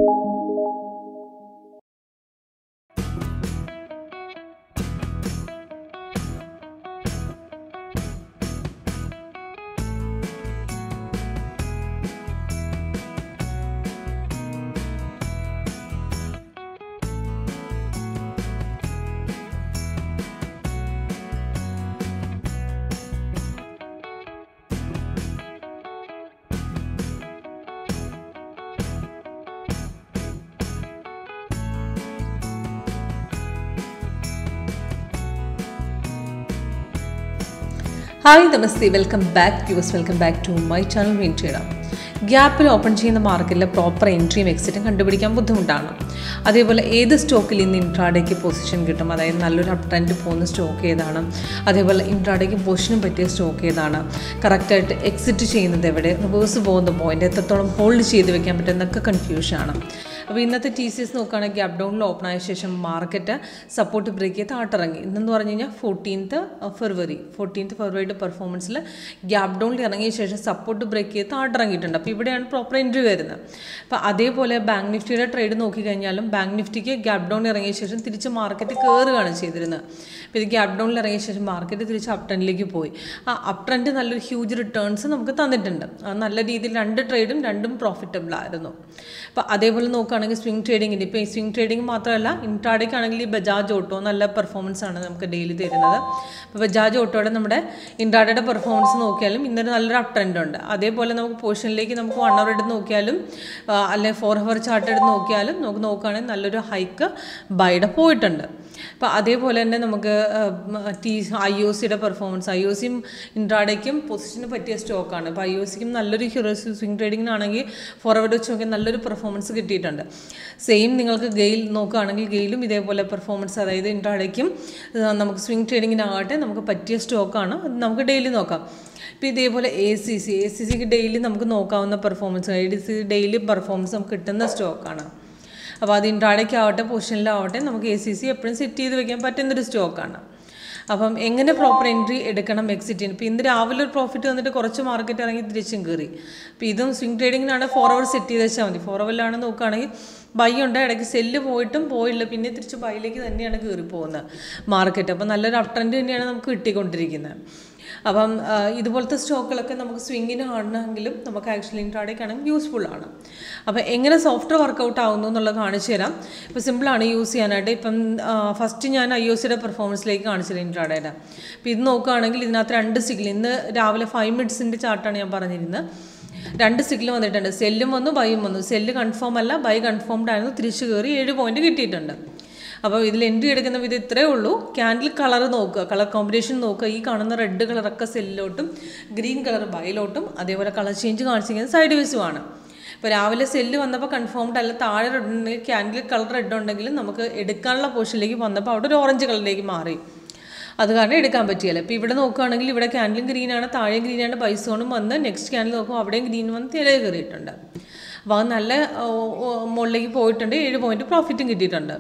Hi, Namaste, welcome back viewers, welcome back to my channel WinTrader. ഗ്യാപ്പിൽ open ചെയ്യുന്ന മാർക്കറ്റിൽ proper എൻട്രിയും എക്സിറ്റും കണ്ടുപിടിക്കാൻ ബുദ്ധിമുട്ടാണ്. അതേപോലെ ഏത് സ്റ്റോക്കിൽ ഇന്ന് ഇൻട്രാഡേക്ക് പൊസിഷൻ കിട്ടും, അതായത് നല്ലൊരു അപ് ട്രെൻഡ് പോകുന്ന സ്റ്റോക്ക് ഏതാണ്, അതേപോലെ ഇൻട്രാഡേക്ക് പൊസിഷനും പറ്റിയ സ്റ്റോക്ക് ഏതാണ്, കറക്റ്റായിട്ട് എക്സിറ്റ് ചെയ്യുന്നത് എവിടെ, റിവേഴ്സ് പോകുന്ന പോയിന്റ് എത്രത്തോളം ഹോൾഡ് ചെയ്ത് വെക്കാൻ പറ്റുന്നതൊക്കെ കൺഫ്യൂഷനാണ്. അപ്പോൾ ഇന്നത്തെ TCS നോക്കുകയാണെങ്കിൽ ഗ്യാപ് ഡൗണിൽ ഓപ്പൺ ആയ ശേഷം മാർക്കറ്റ് സപ്പോർട്ട് ബ്രേക്ക് ചെയ്ത് താട്ടിറങ്ങി. ഇന്നെന്ന് പറഞ്ഞു കഴിഞ്ഞാൽ 14th ഫെബ്രുവരിയുടെ പെർഫോമൻസിൽ ഗ്യാപ് ഡൗണിൽ ഇറങ്ങിയ ശേഷം സപ്പോർട്ട് ബ്രേക്ക് ചെയ്ത് താട്ടിറങ്ങിയിട്ടുണ്ട്. അപ്പോൾ ഇവിടെയാണ് പ്രോപ്പർ എൻട്രി വരുന്നത്. അപ്പോൾ അതേപോലെ ബാങ്ക് നിഫ്റ്റിയുടെ ട്രേഡ് നോക്കിക്കഴിഞ്ഞാലും ബാങ്ക് നിഫ്റ്റിക്ക് ഗ്യാപ് ഡൗണിൽ ഇറങ്ങിയ ശേഷം തിരിച്ച് മാർക്കറ്റ് കയറുകയാണ് ചെയ്തിരുന്നത്. അപ്പോൾ ഇത് ഗ്യാപ് ഡൗണിൽ ഇറങ്ങിയ ശേഷം മാർക്കറ്റ് തിരിച്ച് അപ് ട്രെൻഡിലേക്ക് പോയി. ആ അപ് ട്രെൻഡ് നല്ലൊരു ഹ്യൂജ് റിട്ടേൺസ് നമുക്ക് തന്നിട്ടുണ്ട്. നല്ല രീതിയിൽ രണ്ട് ട്രേഡും രണ്ടും പ്രോഫിറ്റബിൾ ആയിരുന്നു. അപ്പോൾ അതേപോലെ നോക്കുകയാണെങ്കിൽ സ്വിംഗ് ട്രേഡിങ്ങിൻ്റെ ഇപ്പോൾ ഈ സ്വിംഗ് ട്രേഡിംഗ് മാത്രമല്ല ഇൻട്രാഡേക്ക് ആണെങ്കിൽ ഈ ബജാജ് ഓട്ടോ നല്ല പെർഫോമൻസ് ആണ് നമുക്ക് ഡെയിലി തരുന്നത്. അപ്പോൾ ബജാജ് ഓട്ടോയുടെ നമ്മുടെ ഇൻട്രാഡേയുടെ പെർഫോമൻസ് നോക്കിയാലും ഇന്നൊരു നല്ലൊരു അപ് ട്രെൻഡ് ഉണ്ട്. അതേപോലെ നമുക്ക് പോർഷനിലേക്ക് നമുക്ക് 1 hour എടുത്ത് നോക്കിയാലും അല്ലെങ്കിൽ 4 hour ചാർട്ട് എടുത്ത് നോക്കിയാലും നമുക്ക് നോക്കുകയാണെങ്കിൽ നല്ലൊരു ഹൈക്ക് ബൈയുടെ പോയിട്ടുണ്ട്. അപ്പോൾ അതേപോലെ തന്നെ നമുക്ക് IOCയുടെ പെർഫോമൻസ്, IOCയും ഇൻട്രാഡേക്കും പൊസിഷന് പറ്റിയ സ്റ്റോക്കാണ്. അപ്പോൾ IOCക്കും നല്ലൊരു സ്വിംഗ് ട്രേഡിങ്ങിനാണെങ്കിൽ 4 hour വെച്ച് നോക്കിയാൽ നല്ലൊരു പെർഫോമൻസ് കിട്ടിയിട്ടുണ്ട്. സെയിം നിങ്ങൾക്ക് ഗെയിൽ നോക്കുകയാണെങ്കിൽ ഗെയിലും ഇതേപോലെ പെർഫോമൻസ്, അതായത് ഇൻട്രാഡേക്കും നമുക്ക് സ്വിംഗ് ട്രേഡിങ്ങിനാകട്ടെ നമുക്ക് പറ്റിയ സ്റ്റോക്കാണ്. നമുക്ക് ഡെയിലി നോക്കാം. ഇപ്പോൾ ഇതേപോലെ ACCക്ക് ഡെയിലി നമുക്ക് നോക്കാവുന്ന പെർഫോമൻസ്, ADC ഡെയിലി പെർഫോമൻസ് നമുക്ക് കിട്ടുന്ന സ്റ്റോക്കാണ്. അപ്പോൾ അത് ഇൻട്രാഡേക്കാവട്ടെ പൊസിഷനിലാവട്ടെ നമുക്ക് ACC എപ്പോഴും സെറ്റ് ചെയ്ത് വെക്കാൻ പറ്റുന്നൊരു സ്റ്റോക്കാണ്. അപ്പം എങ്ങനെ പ്രോപ്പർ എൻട്രി എടുക്കണം എക്സിറ്റിന്. ഇപ്പോൾ ഇന്ന് രാവിലെ ഒരു പ്രോഫിറ്റ് വന്നിട്ട് കുറച്ച് മാർക്കറ്റ് ഇറങ്ങി തിരിച്ചും കയറി. അപ്പോൾ ഇതും സ്വിംഗ് ട്രേഡിങ്ങിനാണ് 4 hour സെറ്റ് ചെയ്ത് വെച്ചാൽ മതി. 4 hourലാണ് നോക്കുകയാണെങ്കിൽ ബൈ ഉണ്ട്, ഇടയ്ക്ക് സെല്ല് പോയിട്ടും പോയില്ല, പിന്നെ തിരിച്ച് ബൈയിലേക്ക് തന്നെയാണ് കയറി പോകുന്നത് മാർക്കറ്റ്. അപ്പോൾ നല്ലൊരു അപ് ട്രെൻഡ് തന്നെയാണ് നമുക്ക് കിട്ടിക്കൊണ്ടിരിക്കുന്നത്. അപ്പം ഇതുപോലത്തെ സ്റ്റോക്കുകളൊക്കെ നമുക്ക് സ്വിങ്ങിന് കാണണമെങ്കിലും നമുക്ക് ആക്ച്വലി ഇൻട്രാഡേക്കാണെങ്കിൽ യൂസ്ഫുള്ളാണ്. അപ്പോൾ എങ്ങനെ സോഫ്റ്റ്വെയർ വർക്കൗട്ട് ആവുന്നു എന്നുള്ളത് കാണിച്ചു തരാം. ഇപ്പോൾ സിമ്പിളാണ് യൂസ് ചെയ്യാനായിട്ട്. ഇപ്പം ഫസ്റ്റ് ഞാൻ IOCയുടെ പെർഫോമൻസിലേക്ക് കാണിച്ചു തരാം ഇൻട്രാഡേയുടെ. അപ്പോൾ ഇത് നോക്കുകയാണെങ്കിൽ ഇതിനകത്ത് 2 സിഗ്നൽ, ഇന്ന് രാവിലെ 5 minutesൻ്റെ ചാർട്ടാണ് ഞാൻ പറഞ്ഞിരുന്നത്. 2 സിഗ്നൽ വന്നിട്ടുണ്ട്. സെല്ലും വന്നു, ബൈയും വന്നു. സെല്ല് കൺഫേം അല്ല, ബൈ കൺഫേംഡ് ആയിരുന്നു. തിരിച്ചു കയറി 7 പോയിന്റ് കിട്ടിയിട്ടുണ്ട്. അപ്പോൾ ഇതിൽ എൻട്രി എടുക്കുന്ന വിധം ഇത്രയേ ഉള്ളൂ. ക്യാൻഡിൽ കളർ നോക്കുക, കളർ കോമ്പിനേഷൻ നോക്കുക. ഈ കാണുന്ന റെഡ് കളറൊക്കെ സെല്ലിലോട്ടും ഗ്രീൻ കളർ ബൈയിലോട്ടും, അതേപോലെ കളർ ചേഞ്ച് കാണിച്ചിരിക്കുന്നത് സൈഡ് വേസുമാണ്. ഇപ്പോൾ രാവിലെ സെല്ല് വന്നപ്പോൾ കൺഫേംഡ് അല്ല, താഴെ റെഡ് ഉണ്ടെങ്കിൽ ക്യാൻഡിൽ കളർ റെഡ് ഉണ്ടെങ്കിലും നമുക്ക് എടുക്കാനുള്ള പോർഷനിലേക്ക് വന്നപ്പോൾ അവിടെ ഒരു ഓറഞ്ച് കളറിലേക്ക് മാറി. അത് കാരണം എടുക്കാൻ പറ്റിയല്ല. ഇപ്പോൾ ഇവിടെ നോക്കുകയാണെങ്കിൽ ഇവിടെ ക്യാൻഡിലും ഗ്രീനാണ്, താഴെയും ഗ്രീനാണ്, ബൈസോണും വന്ന് നെക്സ്റ്റ് ക്യാൻഡിൽ നോക്കുമ്പോൾ അവിടെയും ഗ്രീൻ വന്ന് തിരയെ കയറിയിട്ടുണ്ട്. അപ്പോൾ അത് നല്ല മുകളിലേക്ക് പോയിട്ടുണ്ട്. 7 പോയിന്റ് പ്രോഫിറ്റും കിട്ടിയിട്ടുണ്ട്.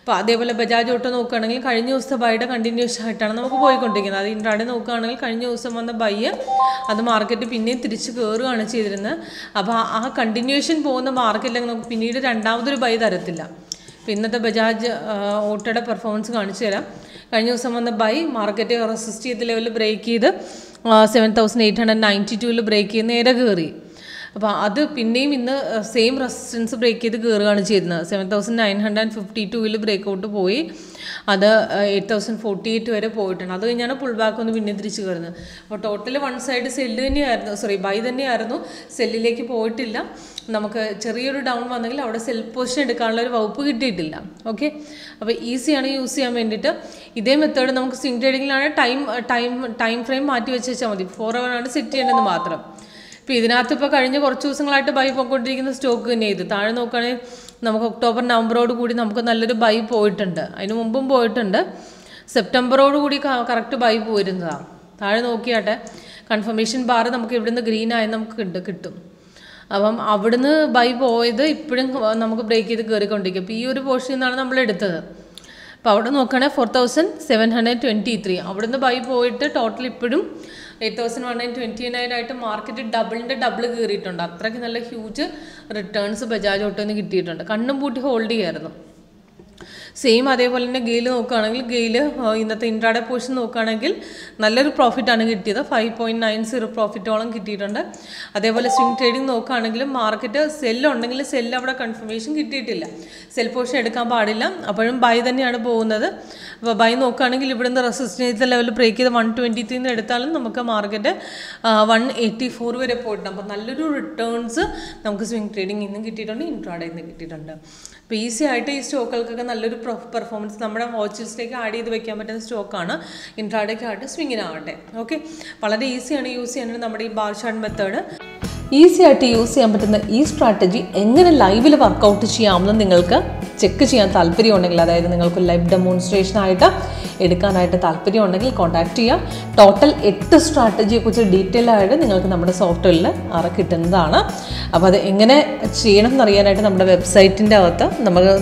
അപ്പോൾ അതേപോലെ ബജാജ് ഓട്ടോ നോക്കുകയാണെങ്കിൽ കഴിഞ്ഞ ദിവസത്തെ ബൈയുടെ കണ്ടിന്യൂസ് ആയിട്ടാണ് നമുക്ക് പോയിക്കൊണ്ടിരിക്കുന്നത്. അത് ഇൻട്രാഡേ നോക്കുകയാണെങ്കിൽ കഴിഞ്ഞ ദിവസം വന്ന ബൈ അത് മാർക്കറ്റ് പിന്നെയും തിരിച്ച് കയറുകയാണ് ചെയ്തിരുന്നത്. അപ്പോൾ ആ കണ്ടിന്യൂഷൻ പോകുന്ന മാർക്കറ്റിലേക്ക് നമുക്ക് പിന്നീട് രണ്ടാമതൊരു ബൈ തരത്തില്ല. അപ്പോൾ ഇന്നത്തെ ബജാജ് ഓട്ടോയുടെ പെർഫോമൻസ് കാണിച്ചു തരാം. കഴിഞ്ഞ ദിവസം വന്ന ബൈ മാർക്കറ്റ് റെസിസ്റ്റ് ചെയ്ത ലെവലിൽ ബ്രേക്ക് ചെയ്ത് 7892 ബ്രേക്ക് ചെയ്ത് നേരെ കയറി. അപ്പോൾ അത് പിന്നെയും ഇന്ന് സെയിം റെസിസ്റ്റൻസ് ബ്രേക്ക് ചെയ്ത് കയറുകയാണ് ചെയ്യുന്നത്. 7952 ബ്രേക്ക് ഔട്ട് പോയി, അത് 8048 വരെ പോയിട്ടുണ്ട്. അത് കഴിഞ്ഞാണ് പുൾ ബാക്ക് ഒന്ന് പിന്നെ തിരിച്ച് കയറുന്നത്. അപ്പോൾ ടോട്ടൽ 1 സൈഡ് സെല്ല് തന്നെയായിരുന്നു, ബൈ തന്നെയായിരുന്നു, സെല്ലിലേക്ക് പോയിട്ടില്ല. നമുക്ക് ചെറിയൊരു ഡൗൺ വന്നെങ്കിൽ അവിടെ സെൽ പൊസിഷൻ എടുക്കാനുള്ള ഒരു വകുപ്പ് കിട്ടിയിട്ടില്ല. ഓക്കെ, അപ്പോൾ ഈസിയാണ് യൂസ് ചെയ്യാൻ വേണ്ടിയിട്ട്. ഇതേ മെത്തേഡ് നമുക്ക് സ്വിംഗ് ട്രേഡിങ്ങിലാണ് ടൈം ഫ്രെയിം മാറ്റി വെച്ച് വെച്ചാൽ മതി. 4 hour ആണ് സെറ്റ് ചെയ്യേണ്ടത് മാത്രം. ഇപ്പോൾ ഇതിനകത്ത് ഇപ്പോൾ കഴിഞ്ഞ കുറച്ച് ദിവസങ്ങളായിട്ട് ബൈ പോയിക്കൊണ്ടിരിക്കുന്ന സ്റ്റോക്ക് തന്നെ ഇത്. താഴെ നോക്കുകയാണെങ്കിൽ നമുക്ക് ഒക്ടോബർ നവംബറോട് കൂടി നമുക്ക് നല്ലൊരു ബൈ പോയിട്ടുണ്ട്. അതിന് മുമ്പും പോയിട്ടുണ്ട്. സെപ്റ്റംബറോട് കൂടി കറക്റ്റ് ബൈ പോയിരുന്നതാണ്. താഴെ നോക്കിയാട്ടെ കൺഫർമേഷൻ ബാർ നമുക്ക് ഇവിടുന്ന് ഗ്രീൻ ആയി നമുക്ക് കിട്ടും. അപ്പം അവിടുന്ന് ബൈ പോയത് ഇപ്പോഴും നമുക്ക് ബ്രേക്ക് ചെയ്ത് കയറിക്കൊണ്ടിരിക്കും. അപ്പോൾ ഈ ഒരു പോർഷനിൽ നിന്നാണ് നമ്മൾ എടുത്തത്. അപ്പോൾ അവിടെ നോക്കുകയാണെങ്കിൽ 4723 അവിടുന്ന് ബൈ പോയിട്ട് ടോട്ടൽ ഇപ്പോഴും 8,129 ആയിട്ട് മാർക്കറ്റ് ഡബിൾ കയറിയിട്ടുണ്ട്. അത്രയ്ക്ക് നല്ല ഹ്യൂജ് റിട്ടേൺസ് ബജാജ് ഓട്ടോന്ന് കിട്ടിയിട്ടുണ്ട്. കണ്ണും പൂട്ടി ഹോൾഡ് ചെയ്യായിരുന്നു. സെയിം അതേപോലെ തന്നെ ഗെയിൽ നോക്കുകയാണെങ്കിൽ ഗെയിൽ ഇന്നത്തെ ഇൻട്രാഡേ പോർഷൻ നോക്കുകയാണെങ്കിൽ നല്ലൊരു പ്രോഫിറ്റാണ് കിട്ടിയത്. 5.90 പ്രോഫിറ്റോളം കിട്ടിയിട്ടുണ്ട്. അതേപോലെ സ്വിംഗ് ട്രേഡിംഗ് നോക്കുകയാണെങ്കിലും മാർക്കറ്റ് സെല്ലുണ്ടെങ്കിൽ സെല്ല് അവിടെ കൺഫർമേഷൻ കിട്ടിയിട്ടില്ല. സെൽ പോർഷൻ എടുക്കാൻ പാടില്ല. അപ്പോഴും ബൈ തന്നെയാണ് പോകുന്നത്. അപ്പോൾ ബൈ നോക്കുകയാണെങ്കിൽ ഇവിടുന്ന് റെസിസ്റ്റൻസ് ലെവൽ ബ്രേക്ക് ചെയ്ത് 123 എടുത്താലും നമുക്ക് മാർക്കറ്റ് 184 വരെ പോയിട്ടുണ്ട്. അപ്പോൾ നല്ലൊരു റിട്ടേൺസ് നമുക്ക് സ്വിംഗ് ട്രേഡിംഗ് ഇന്നും കിട്ടിയിട്ടുണ്ട്, ഇൻട്രാഡേയിൽ നിന്ന് കിട്ടിയിട്ടുണ്ട്. അപ്പോൾ ഈസി ആയിട്ട് ഈ സ്റ്റോക്കുകൾക്കൊക്കെ നല്ലൊരു പെർഫോമൻസ് നമ്മുടെ വാച്ച് ലിസ്റ്റിലേക്ക് ആഡ് ചെയ്ത് വെക്കാൻ പറ്റുന്ന സ്റ്റോക്കാണ്. ഇൻട്രാഡേക്കാകട്ടെ സ്വിങ്ങിനാകട്ടെ. ഓക്കെ, വളരെ ഈസിയാണ് യൂസ് ചെയ്യാനായിട്ട് നമ്മുടെ ഈ ബാർ ചാർട്ട് മെത്തേഡ്. ഈസി ആയിട്ട് യൂസ് ചെയ്യാൻ പറ്റുന്ന ഈ സ്ട്രാറ്റജി എങ്ങനെ ലൈവിൽ വർക്കൗട്ട് ചെയ്യാമെന്ന് നിങ്ങൾക്ക് ചെക്ക് ചെയ്യാൻ താല്പര്യമുണ്ടെങ്കിൽ, അതായത് നിങ്ങൾക്ക് ലൈവ് ഡെമോൺസ്ട്രേഷൻ ആയിട്ട് എടുക്കാനായിട്ട് താല്പര്യമുണ്ടെങ്കിൽ കോൺടാക്ട് ചെയ്യുക. ടോട്ടൽ 8 സ്ട്രാറ്റജിയെക്കുറിച്ച് ഡീറ്റെയിൽ ആയിട്ട് നിങ്ങൾക്ക് നമ്മുടെ സോഫ്റ്റ്വെയറിൽ കിട്ടുന്നതാണ്. അപ്പോൾ അത് എങ്ങനെ ചെയ്യണം എന്നറിയാനായിട്ട് നമ്മുടെ വെബ്സൈറ്റിൻ്റെ അകത്ത്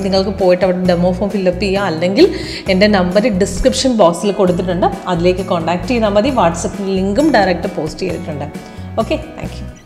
നിങ്ങൾക്ക് പോയിട്ട് അവിടെ ഡെമോ ഫോം ഫില്ലപ്പ് ചെയ്യുക. അല്ലെങ്കിൽ എൻ്റെ നമ്പർ ഡിസ്ക്രിപ്ഷൻ ബോക്സിൽ കൊടുത്തിട്ടുണ്ട്, അതിലേക്ക് കോൺടാക്ട് ചെയ്താൽ മതി. വാട്സപ്പ് ലിങ്കും ഡയറക്റ്റ് പോസ്റ്റ് ചെയ്തിട്ടുണ്ട്. Okay, thank you.